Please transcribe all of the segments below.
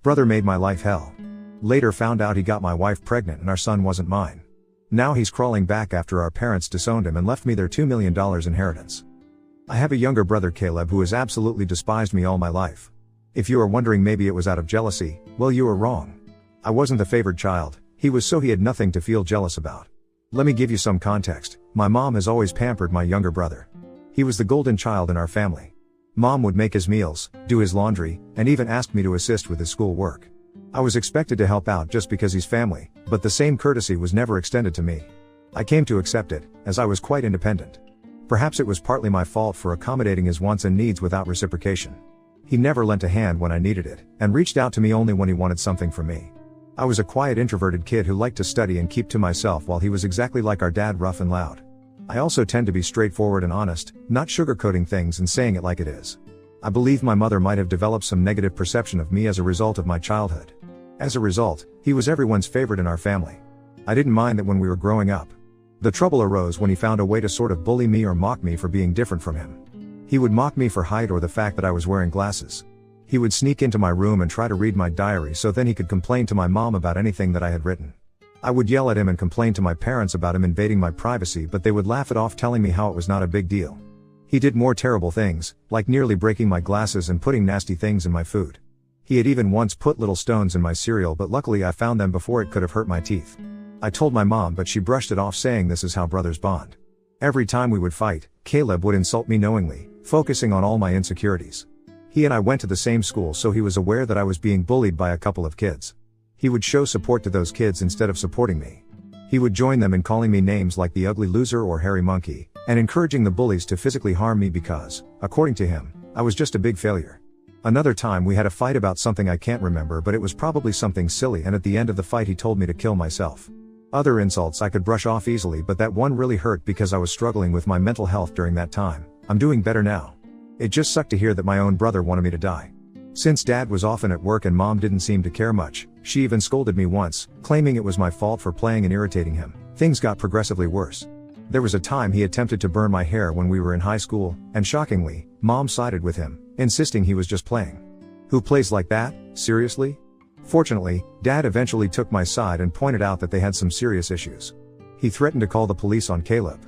Brother made my life hell. Later found out he got my wife pregnant and our son wasn't mine. Now he's crawling back after our parents disowned him and left me their $2 million inheritance. I have a younger brother Caleb who has absolutely despised me all my life. If you are wondering maybe it was out of jealousy, well you are wrong. I wasn't the favored child, he was, so he had nothing to feel jealous about. Let me give you some context. My mom has always pampered my younger brother. He was the golden child in our family. Mom would make his meals, do his laundry, and even ask me to assist with his school work. I was expected to help out just because he's family, but the same courtesy was never extended to me. I came to accept it, as I was quite independent. Perhaps it was partly my fault for accommodating his wants and needs without reciprocation. He never lent a hand when I needed it, and reached out to me only when he wanted something from me. I was a quiet introverted kid who liked to study and keep to myself, while he was exactly like our dad, rough and loud. I also tend to be straightforward and honest, not sugarcoating things and saying it like it is. I believe my mother might have developed some negative perception of me as a result of my childhood. As a result, he was everyone's favorite in our family. I didn't mind that when we were growing up. The trouble arose when he found a way to sort of bully me or mock me for being different from him. He would mock me for height or the fact that I was wearing glasses. He would sneak into my room and try to read my diary so then he could complain to my mom about anything that I had written. I would yell at him and complain to my parents about him invading my privacy, but they would laugh it off, telling me how it was not a big deal. He did more terrible things, like nearly breaking my glasses and putting nasty things in my food. He had even once put little stones in my cereal, but luckily I found them before it could have hurt my teeth. I told my mom, but she brushed it off, saying this is how brothers bond. Every time we would fight, Caleb would insult me knowingly, focusing on all my insecurities. He and I went to the same school, so he was aware that I was being bullied by a couple of kids. He would show support to those kids instead of supporting me. He would join them in calling me names like the ugly loser or hairy monkey, and encouraging the bullies to physically harm me because, according to him, I was just a big failure. Another time we had a fight about something I can't remember, but it was probably something silly, and at the end of the fight he told me to kill myself. Other insults I could brush off easily, but that one really hurt because I was struggling with my mental health during that time. I'm doing better now. It just sucked to hear that my own brother wanted me to die. Since dad was often at work and mom didn't seem to care much, she even scolded me once, claiming it was my fault for playing and irritating him. Things got progressively worse. There was a time he attempted to burn my hair when we were in high school, and shockingly, mom sided with him, insisting he was just playing. Who plays like that, seriously? Fortunately, dad eventually took my side and pointed out that they had some serious issues. He threatened to call the police on Caleb.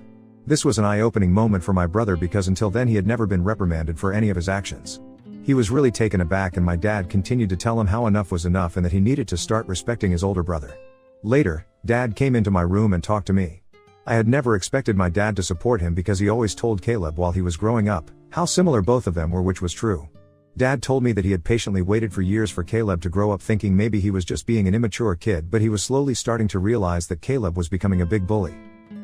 This was an eye-opening moment for my brother because until then he had never been reprimanded for any of his actions. He was really taken aback, and my dad continued to tell him how enough was enough and that he needed to start respecting his older brother. Later, dad came into my room and talked to me. I had never expected my dad to support him because he always told Caleb while he was growing up how similar both of them were, which was true. Dad told me that he had patiently waited for years for Caleb to grow up, thinking maybe he was just being an immature kid, but he was slowly starting to realize that Caleb was becoming a big bully.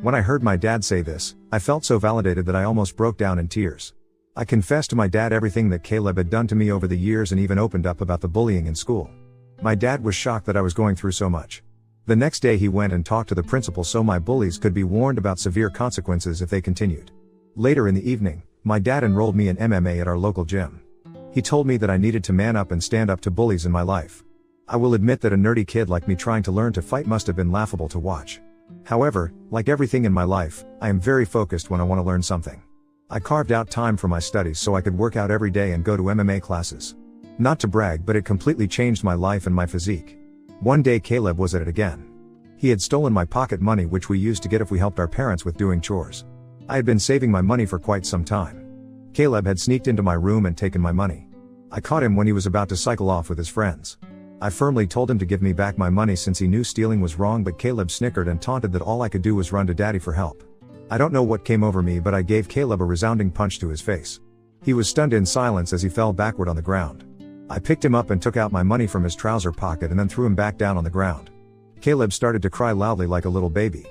When I heard my dad say this, I felt so validated that I almost broke down in tears. I confessed to my dad everything that Caleb had done to me over the years and even opened up about the bullying in school. My dad was shocked that I was going through so much. The next day he went and talked to the principal so my bullies could be warned about severe consequences if they continued. Later in the evening, my dad enrolled me in MMA at our local gym. He told me that I needed to man up and stand up to bullies in my life. I will admit that a nerdy kid like me trying to learn to fight must have been laughable to watch. However, like everything in my life, I am very focused when I want to learn something. I carved out time for my studies so I could work out every day and go to MMA classes. Not to brag, but it completely changed my life and my physique. One day Caleb was at it again. He had stolen my pocket money, which we used to get if we helped our parents with doing chores. I had been saving my money for quite some time. Caleb had sneaked into my room and taken my money. I caught him when he was about to cycle off with his friends. I firmly told him to give me back my money since he knew stealing was wrong, but Caleb snickered and taunted that all I could do was run to daddy for help. I don't know what came over me, but I gave Caleb a resounding punch to his face. He was stunned in silence as he fell backward on the ground. I picked him up and took out my money from his trouser pocket and then threw him back down on the ground. Caleb started to cry loudly like a little baby.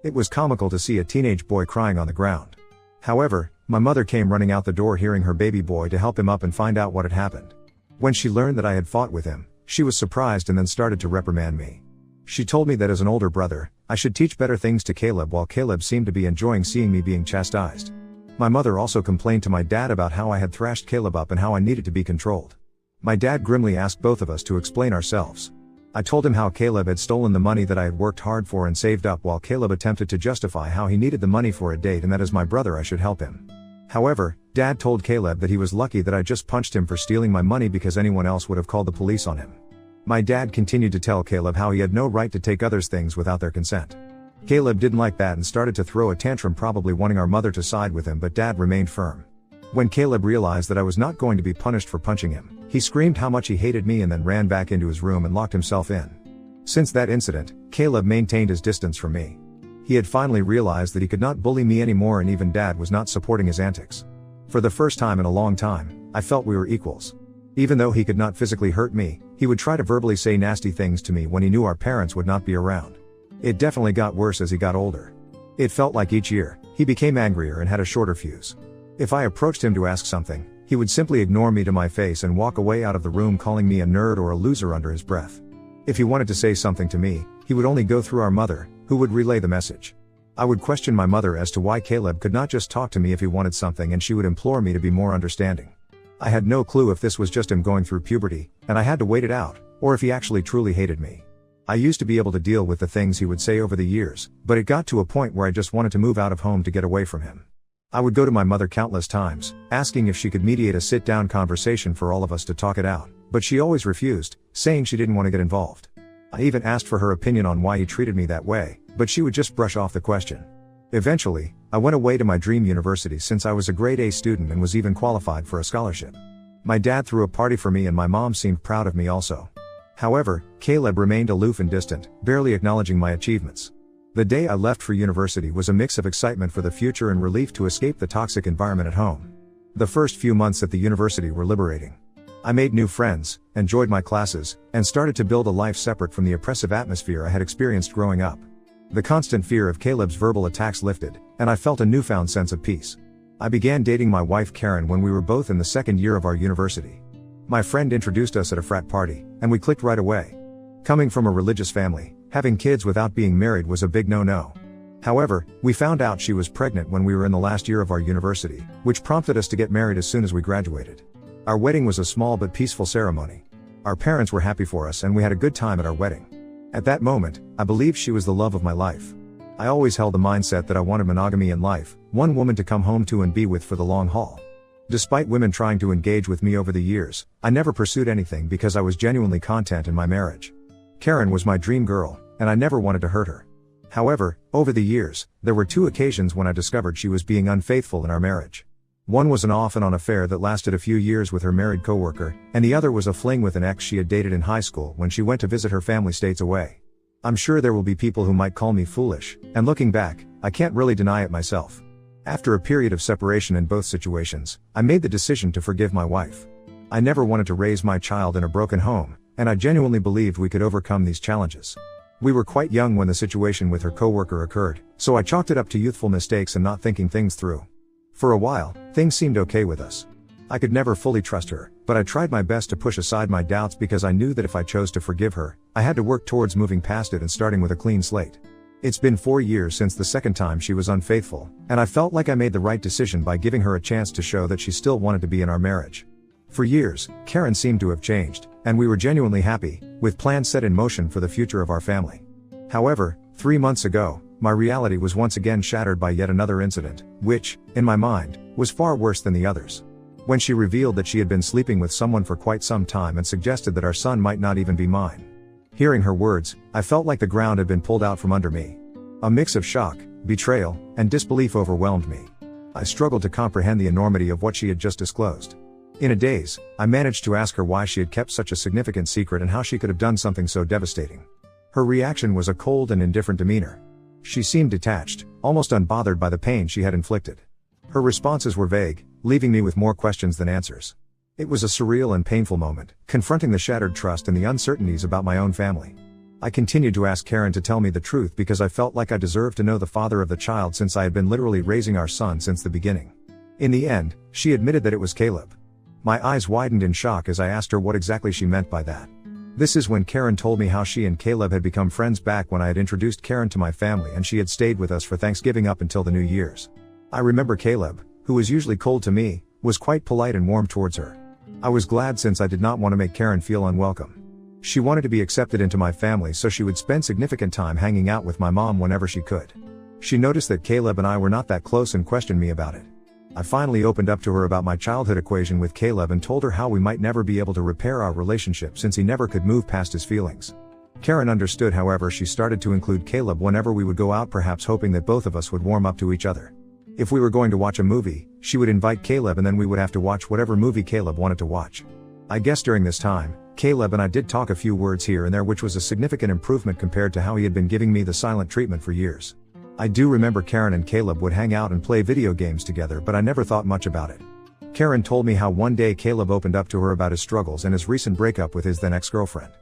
It was comical to see a teenage boy crying on the ground. However, my mother came running out the door hearing her baby boy to help him up and find out what had happened. When she learned that I had fought with him, she was surprised and then started to reprimand me. She told me that as an older brother, I should teach better things to Caleb, while Caleb seemed to be enjoying seeing me being chastised. My mother also complained to my dad about how I had thrashed Caleb up and how I needed to be controlled. My dad grimly asked both of us to explain ourselves. I told him how Caleb had stolen the money that I had worked hard for and saved up, while Caleb attempted to justify how he needed the money for a date and that as my brother I should help him. However, Dad told Caleb that he was lucky that I just punched him for stealing my money because anyone else would have called the police on him. My dad continued to tell Caleb how he had no right to take others' things without their consent. Caleb didn't like that and started to throw a tantrum, probably wanting our mother to side with him, but Dad remained firm. When Caleb realized that I was not going to be punished for punching him, he screamed how much he hated me and then ran back into his room and locked himself in. Since that incident, Caleb maintained his distance from me. He had finally realized that he could not bully me anymore, and even Dad was not supporting his antics. For the first time in a long time, I felt we were equals. Even though he could not physically hurt me, he would try to verbally say nasty things to me when he knew our parents would not be around. It definitely got worse as he got older. It felt like each year, he became angrier and had a shorter fuse. If I approached him to ask something, he would simply ignore me to my face and walk away out of the room, calling me a nerd or a loser under his breath. If he wanted to say something to me, he would only go through our mother, who would relay the message. I would question my mother as to why Caleb could not just talk to me if he wanted something, and she would implore me to be more understanding. I had no clue if this was just him going through puberty, and I had to wait it out, or if he actually truly hated me. I used to be able to deal with the things he would say over the years, but it got to a point where I just wanted to move out of home to get away from him. I would go to my mother countless times, asking if she could mediate a sit-down conversation for all of us to talk it out, but she always refused, saying she didn't want to get involved. I even asked for her opinion on why he treated me that way, but she would just brush off the question. Eventually, I went away to my dream university since I was a grade A student and was even qualified for a scholarship. My dad threw a party for me and my mom seemed proud of me also. However, Caleb remained aloof and distant, barely acknowledging my achievements. The day I left for university was a mix of excitement for the future and relief to escape the toxic environment at home. The first few months at the university were liberating. I made new friends, enjoyed my classes, and started to build a life separate from the oppressive atmosphere I had experienced growing up. The constant fear of Caleb's verbal attacks lifted, and I felt a newfound sense of peace. I began dating my wife Karen when we were both in the second year of our university. My friend introduced us at a frat party, and we clicked right away. Coming from a religious family, having kids without being married was a big no-no. However, we found out she was pregnant when we were in the last year of our university, which prompted us to get married as soon as we graduated. Our wedding was a small but peaceful ceremony. Our parents were happy for us and we had a good time at our wedding. At that moment, I believed she was the love of my life. I always held the mindset that I wanted monogamy in life, one woman to come home to and be with for the long haul. Despite women trying to engage with me over the years, I never pursued anything because I was genuinely content in my marriage. Karen was my dream girl, and I never wanted to hurt her. However, over the years, there were 2 occasions when I discovered she was being unfaithful in our marriage. One was an off and on affair that lasted a few years with her married coworker, and the other was a fling with an ex she had dated in high school when she went to visit her family states away. I'm sure there will be people who might call me foolish, and looking back, I can't really deny it myself. After a period of separation in both situations, I made the decision to forgive my wife. I never wanted to raise my child in a broken home, and I genuinely believed we could overcome these challenges. We were quite young when the situation with her coworker occurred, so I chalked it up to youthful mistakes and not thinking things through. For a while, things seemed okay with us. I could never fully trust her, but I tried my best to push aside my doubts because I knew that if I chose to forgive her, I had to work towards moving past it and starting with a clean slate. It's been 4 years since the second time she was unfaithful, and I felt like I made the right decision by giving her a chance to show that she still wanted to be in our marriage. For years, Karen seemed to have changed, and we were genuinely happy, with plans set in motion for the future of our family. However, 3 months ago, my reality was once again shattered by yet another incident, which, in my mind, was far worse than the others. When she revealed that she had been sleeping with someone for quite some time and suggested that our son might not even be mine. Hearing her words, I felt like the ground had been pulled out from under me. A mix of shock, betrayal, and disbelief overwhelmed me. I struggled to comprehend the enormity of what she had just disclosed. In a daze, I managed to ask her why she had kept such a significant secret and how she could have done something so devastating. Her reaction was a cold and indifferent demeanor. She seemed detached, almost unbothered by the pain she had inflicted. Her responses were vague, leaving me with more questions than answers. It was a surreal and painful moment, confronting the shattered trust and the uncertainties about my own family. I continued to ask Karen to tell me the truth because I felt like I deserved to know the father of the child since I had been literally raising our son since the beginning. In the end, she admitted that it was Caleb. My eyes widened in shock as I asked her what exactly she meant by that. This is when Karen told me how she and Caleb had become friends back when I had introduced Karen to my family and she had stayed with us for Thanksgiving up until the New Year's. I remember Caleb, who was usually cold to me, was quite polite and warm towards her. I was glad since I did not want to make Karen feel unwelcome. She wanted to be accepted into my family so she would spend significant time hanging out with my mom whenever she could. She noticed that Caleb and I were not that close and questioned me about it. I finally opened up to her about my childhood equation with Caleb and told her how we might never be able to repair our relationship since he never could move past his feelings. Karen understood, however. She started to include Caleb whenever we would go out, perhaps hoping that both of us would warm up to each other. If we were going to watch a movie, she would invite Caleb and then we would have to watch whatever movie Caleb wanted to watch. I guess during this time, Caleb and I did talk a few words here and there, which was a significant improvement compared to how he had been giving me the silent treatment for years. I do remember Karen and Caleb would hang out and play video games together, but I never thought much about it. Karen told me how one day Caleb opened up to her about his struggles and his recent breakup with his then ex-girlfriend.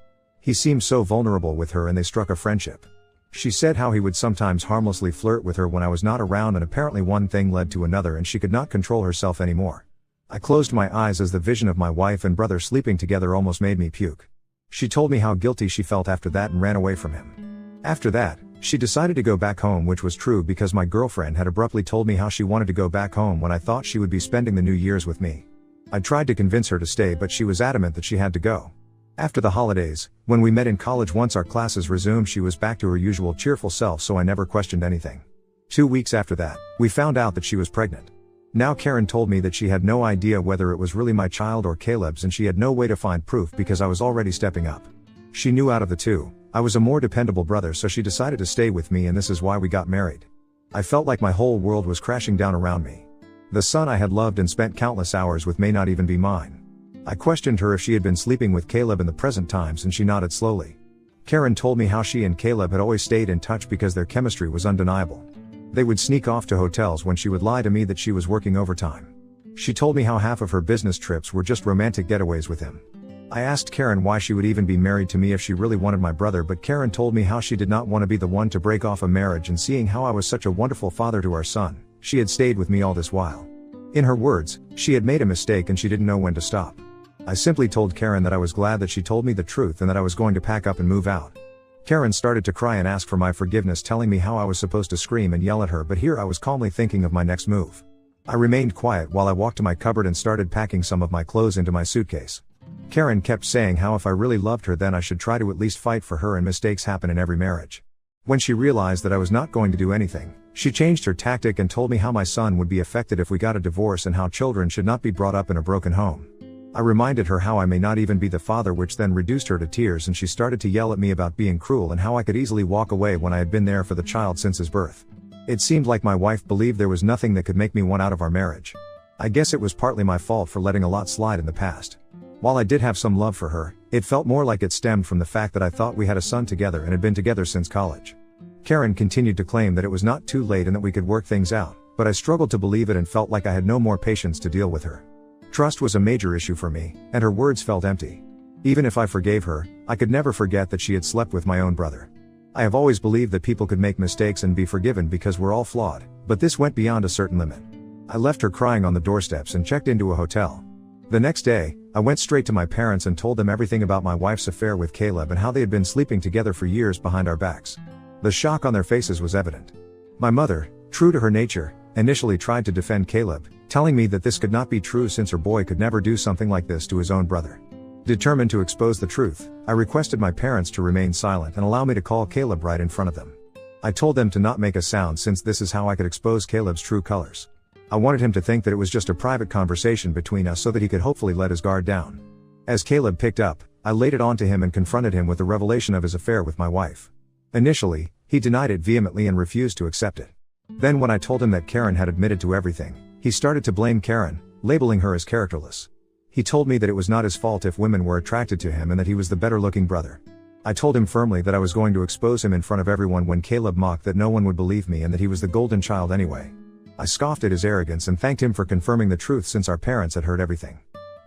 He seemed so vulnerable with her and they struck a friendship. She said how he would sometimes harmlessly flirt with her when I was not around, and apparently one thing led to another and she could not control herself anymore. I closed my eyes as the vision of my wife and brother sleeping together almost made me puke. She told me how guilty she felt after that and ran away from him. After that, she decided to go back home, which was true because my girlfriend had abruptly told me how she wanted to go back home when I thought she would be spending the New Year's with me. I tried to convince her to stay, but she was adamant that she had to go. After the holidays, when we met in college, once our classes resumed, she was back to her usual cheerful self, so I never questioned anything. 2 weeks after that, we found out that she was pregnant. Now Karen told me that she had no idea whether it was really my child or Caleb's, and she had no way to find proof because I was already stepping up. She knew out of the two, I was a more dependable brother, so she decided to stay with me, and this is why we got married. I felt like my whole world was crashing down around me. The son I had loved and spent countless hours with may not even be mine. I questioned her if she had been sleeping with Caleb in the present times, and she nodded slowly. Karen told me how she and Caleb had always stayed in touch because their chemistry was undeniable. They would sneak off to hotels when she would lie to me that she was working overtime. She told me how half of her business trips were just romantic getaways with him. I asked Karen why she would even be married to me if she really wanted my brother, but Karen told me how she did not want to be the one to break off a marriage, and seeing how I was such a wonderful father to our son, she had stayed with me all this while. In her words, she had made a mistake and she didn't know when to stop. I simply told Karen that I was glad that she told me the truth and that I was going to pack up and move out. Karen started to cry and ask for my forgiveness, telling me how I was supposed to scream and yell at her, but here I was calmly thinking of my next move. I remained quiet while I walked to my cupboard and started packing some of my clothes into my suitcase. Karen kept saying how if I really loved her then I should try to at least fight for her, and mistakes happen in every marriage. When she realized that I was not going to do anything, she changed her tactic and told me how my son would be affected if we got a divorce and how children should not be brought up in a broken home. I reminded her how I may not even be the father, which then reduced her to tears, and she started to yell at me about being cruel and how I could easily walk away when I had been there for the child since his birth. It seemed like my wife believed there was nothing that could make me want out of our marriage. I guess it was partly my fault for letting a lot slide in the past. While I did have some love for her, it felt more like it stemmed from the fact that I thought we had a son together and had been together since college. Karen continued to claim that it was not too late and that we could work things out, but I struggled to believe it and felt like I had no more patience to deal with her. Trust was a major issue for me, and her words felt empty. Even if I forgave her, I could never forget that she had slept with my own brother. I have always believed that people could make mistakes and be forgiven because we're all flawed, but this went beyond a certain limit. I left her crying on the doorsteps and checked into a hotel. The next day, I went straight to my parents and told them everything about my wife's affair with Caleb and how they had been sleeping together for years behind our backs. The shock on their faces was evident. My mother, true to her nature, initially tried to defend Caleb, telling me that this could not be true since her boy could never do something like this to his own brother. Determined to expose the truth, I requested my parents to remain silent and allow me to call Caleb right in front of them. I told them to not make a sound since this is how I could expose Caleb's true colors. I wanted him to think that it was just a private conversation between us so that he could hopefully let his guard down. As Caleb picked up, I laid it onto him and confronted him with the revelation of his affair with my wife. Initially, he denied it vehemently and refused to accept it. Then when I told him that Karen had admitted to everything, he started to blame Karen, labeling her as characterless. He told me that it was not his fault if women were attracted to him and that he was the better-looking brother. I told him firmly that I was going to expose him in front of everyone when Caleb mocked that no one would believe me and that he was the golden child anyway. I scoffed at his arrogance and thanked him for confirming the truth since our parents had heard everything.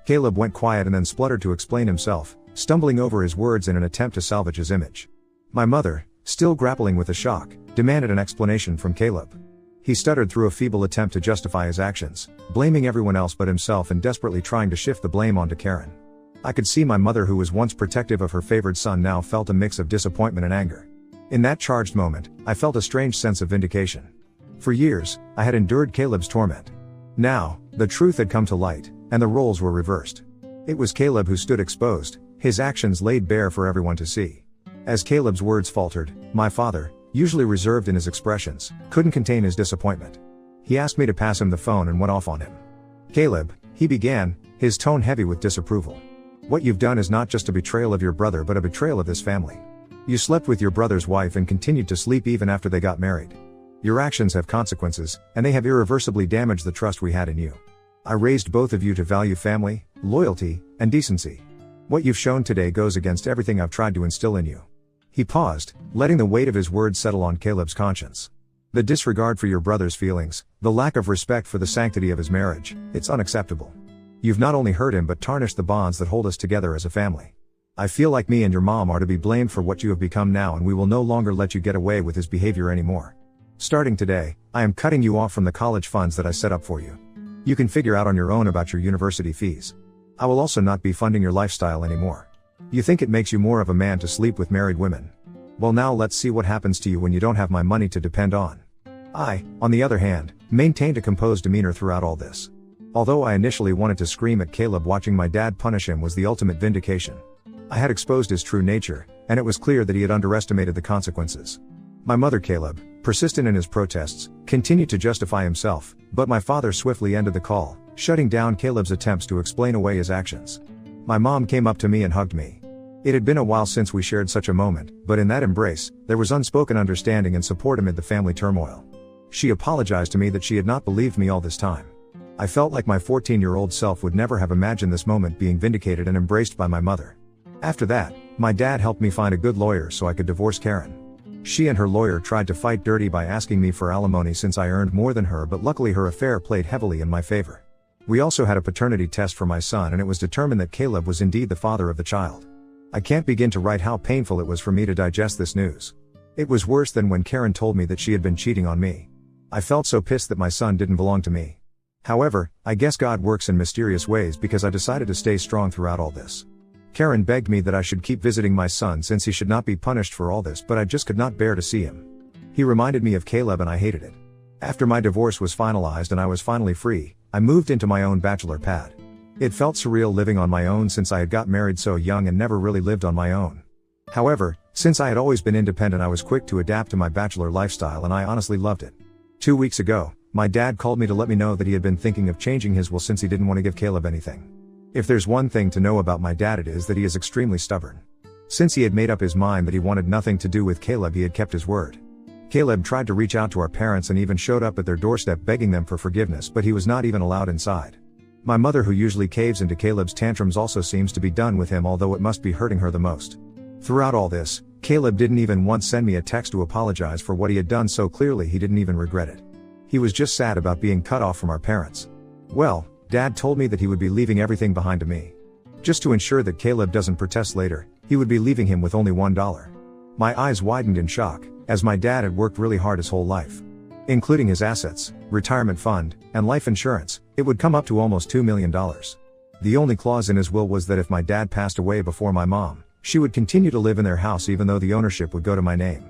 Caleb went quiet and then spluttered to explain himself, stumbling over his words in an attempt to salvage his image. My mother, still grappling with the shock, demanded an explanation from Caleb. He stuttered through a feeble attempt to justify his actions, blaming everyone else but himself and desperately trying to shift the blame onto Karen. I could see my mother, who was once protective of her favored son, now felt a mix of disappointment and anger. In that charged moment, I felt a strange sense of vindication. For years, I had endured Caleb's torment. Now, the truth had come to light, and the roles were reversed. It was Caleb who stood exposed, his actions laid bare for everyone to see. As Caleb's words faltered, my father, usually reserved in his expressions, couldn't contain his disappointment. He asked me to pass him the phone and went off on him. "Caleb," he began, his tone heavy with disapproval. "What you've done is not just a betrayal of your brother but a betrayal of this family. You slept with your brother's wife and continued to sleep even after they got married. Your actions have consequences, and they have irreversibly damaged the trust we had in you. I raised both of you to value family, loyalty, and decency. What you've shown today goes against everything I've tried to instill in you." He paused, letting the weight of his words settle on Caleb's conscience. "The disregard for your brother's feelings, the lack of respect for the sanctity of his marriage, it's unacceptable. You've not only hurt him but tarnished the bonds that hold us together as a family. I feel like me and your mom are to be blamed for what you have become now, and we will no longer let you get away with his behavior anymore. Starting today, I am cutting you off from the college funds that I set up for you. You can figure out on your own about your university fees. I will also not be funding your lifestyle anymore. You think it makes you more of a man to sleep with married women? Well, now let's see what happens to you when you don't have my money to depend on." I, on the other hand, maintained a composed demeanor throughout all this. Although I initially wanted to scream at Caleb, watching my dad punish him was the ultimate vindication. I had exposed his true nature, and it was clear that he had underestimated the consequences. My mother, Caleb, persistent in his protests, continued to justify himself, but my father swiftly ended the call, shutting down Caleb's attempts to explain away his actions. My mom came up to me and hugged me. It had been a while since we shared such a moment, but in that embrace, there was unspoken understanding and support amid the family turmoil. She apologized to me that she had not believed me all this time. I felt like my 14-year-old self would never have imagined this moment being vindicated and embraced by my mother. After that, my dad helped me find a good lawyer so I could divorce Karen. She and her lawyer tried to fight dirty by asking me for alimony since I earned more than her, but luckily her affair played heavily in my favor. We also had a paternity test for my son, and it was determined that Caleb was indeed the father of the child. I can't begin to write how painful it was for me to digest this news. It was worse than when Karen told me that she had been cheating on me. I felt so pissed that my son didn't belong to me. However, I guess God works in mysterious ways, because I decided to stay strong throughout all this. Karen begged me that I should keep visiting my son since he should not be punished for all this, but I just could not bear to see him. He reminded me of Caleb and I hated it. After my divorce was finalized and I was finally free, I moved into my own bachelor pad. It felt surreal living on my own since I had got married so young and never really lived on my own. However, since I had always been independent, I was quick to adapt to my bachelor lifestyle and I honestly loved it. 2 weeks ago, my dad called me to let me know that he had been thinking of changing his will since he didn't want to give Caleb anything. If there's one thing to know about my dad, it is that he is extremely stubborn. Since he had made up his mind that he wanted nothing to do with Caleb, he had kept his word. Caleb tried to reach out to our parents and even showed up at their doorstep begging them for forgiveness, but he was not even allowed inside. My mother, who usually caves into Caleb's tantrums, also seems to be done with him, although it must be hurting her the most. Throughout all this, Caleb didn't even once send me a text to apologize for what he had done, so clearly he didn't even regret it. He was just sad about being cut off from our parents. Well, Dad told me that he would be leaving everything behind to me. Just to ensure that Caleb doesn't protest later, he would be leaving him with only $1. My eyes widened in shock, as my dad had worked really hard his whole life. Including his assets, retirement fund, and life insurance, it would come up to almost $2 million. The only clause in his will was that if my dad passed away before my mom, she would continue to live in their house even though the ownership would go to my name.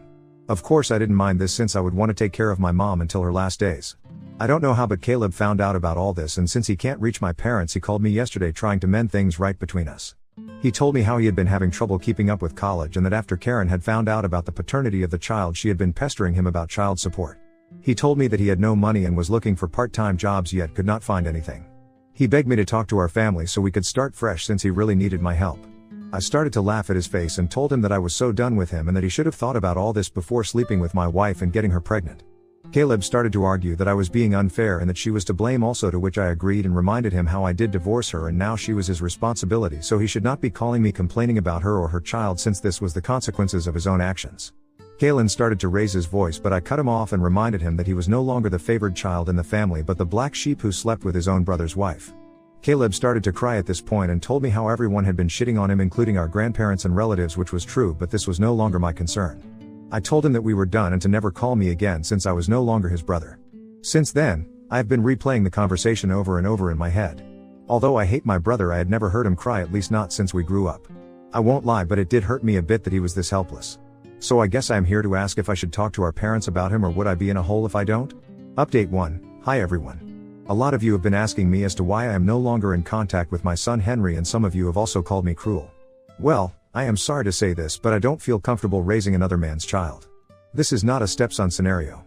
Of course I didn't mind this since I would want to take care of my mom until her last days. I don't know how, but Caleb found out about all this, and since he can't reach my parents, he called me yesterday trying to mend things right between us. He told me how he had been having trouble keeping up with college and that after Karen had found out about the paternity of the child, she had been pestering him about child support. He told me that he had no money and was looking for part-time jobs yet could not find anything. He begged me to talk to our family so we could start fresh since he really needed my help. I started to laugh at his face and told him that I was so done with him and that he should have thought about all this before sleeping with my wife and getting her pregnant. Caleb started to argue that I was being unfair and that she was to blame also, to which I agreed and reminded him how I did divorce her and now she was his responsibility, so he should not be calling me complaining about her or her child since this was the consequences of his own actions. Caleb started to raise his voice, but I cut him off and reminded him that he was no longer the favored child in the family but the black sheep who slept with his own brother's wife. Caleb started to cry at this point and told me how everyone had been shitting on him, including our grandparents and relatives, which was true, but this was no longer my concern. I told him that we were done and to never call me again since I was no longer his brother. Since then, I have been replaying the conversation over and over in my head. Although I hate my brother, I had never heard him cry, at least not since we grew up. I won't lie, but it did hurt me a bit that he was this helpless. So I guess I am here to ask if I should talk to our parents about him, or would I be in a hole if I don't? Update 1. Hi everyone. A lot of you have been asking me as to why I am no longer in contact with my son Henry, and some of you have also called me cruel. Well, I am sorry to say this, but I don't feel comfortable raising another man's child. This is not a stepson scenario.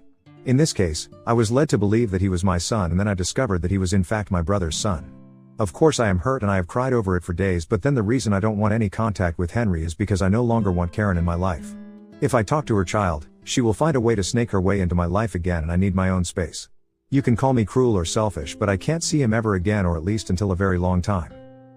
In this case, I was led to believe that he was my son, and then I discovered that he was in fact my brother's son. Of course I am hurt and I have cried over it for days, but then the reason I don't want any contact with Henry is because I no longer want Karen in my life. If I talk to her child, she will find a way to snake her way into my life again, and I need my own space. You can call me cruel or selfish, but I can't see him ever again, or at least until a very long time.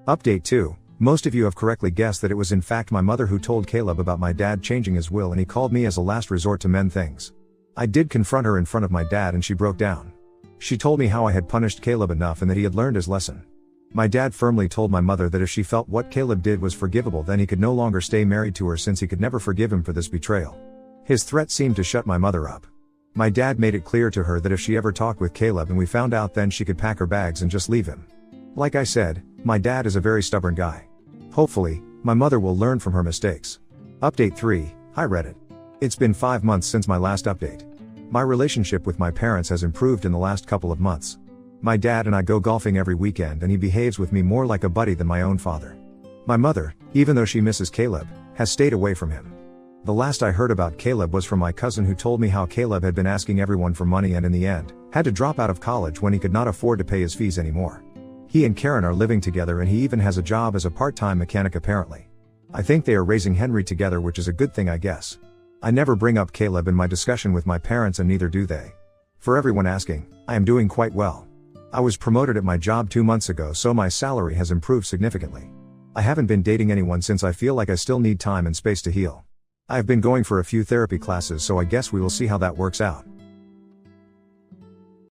Update 2. Most of you have correctly guessed that it was in fact my mother who told Caleb about my dad changing his will, and he called me as a last resort to mend things. I did confront her in front of my dad and she broke down. She told me how I had punished Caleb enough and that he had learned his lesson. My dad firmly told my mother that if she felt what Caleb did was forgivable, then he could no longer stay married to her, since he could never forgive him for this betrayal. His threat seemed to shut my mother up. My dad made it clear to her that if she ever talked with Caleb and we found out, then she could pack her bags and just leave him. Like I said, my dad is a very stubborn guy. Hopefully, my mother will learn from her mistakes. Update 3. Hi Reddit. It's been 5 months since my last update. My relationship with my parents has improved in the last couple of months. My dad and I go golfing every weekend, and he behaves with me more like a buddy than my own father. My mother, even though she misses Caleb, has stayed away from him. The last I heard about Caleb was from my cousin, who told me how Caleb had been asking everyone for money and in the end, had to drop out of college when he could not afford to pay his fees anymore. He and Karen are living together, and he even has a job as a part-time mechanic apparently. I think they are raising Henry together, which is a good thing, I guess. I never bring up Caleb in my discussion with my parents, and neither do they. For everyone asking, I am doing quite well. I was promoted at my job 2 months ago, so my salary has improved significantly. I haven't been dating anyone since I feel like I still need time and space to heal. I have been going for a few therapy classes, so I guess we will see how that works out.